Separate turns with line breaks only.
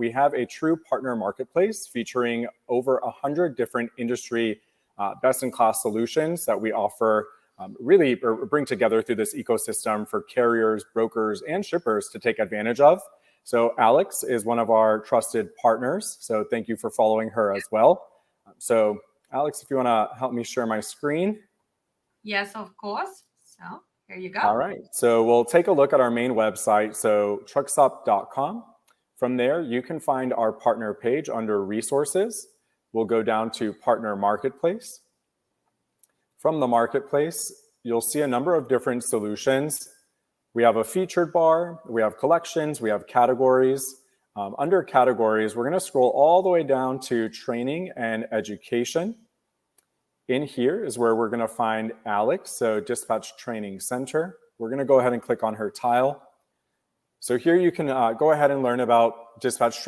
we have a true partner marketplace featuring over 100 different industry best-in-class solutions that we offer really bring together through this ecosystem for carriers, brokers, and shippers to take advantage of. So Alex is one of our trusted partners. So thank you for following her as well. So Alex, if you want to help me share my screen.
Yes, of course. So here you go.
All right. So we'll take a look at our main website, so truckstop.com. From there, you can find our partner page under resources. We'll go down to partner marketplace. From the marketplace, you'll see a number of different solutions. We have a featured bar, we have collections, we have categories. Under categories, we're going to scroll all the way down to training and education. In here is where we're going to find Alex, so Dispatch Training Center. We're going to go ahead and click on her tile. So here you can go ahead and learn about dispatch training.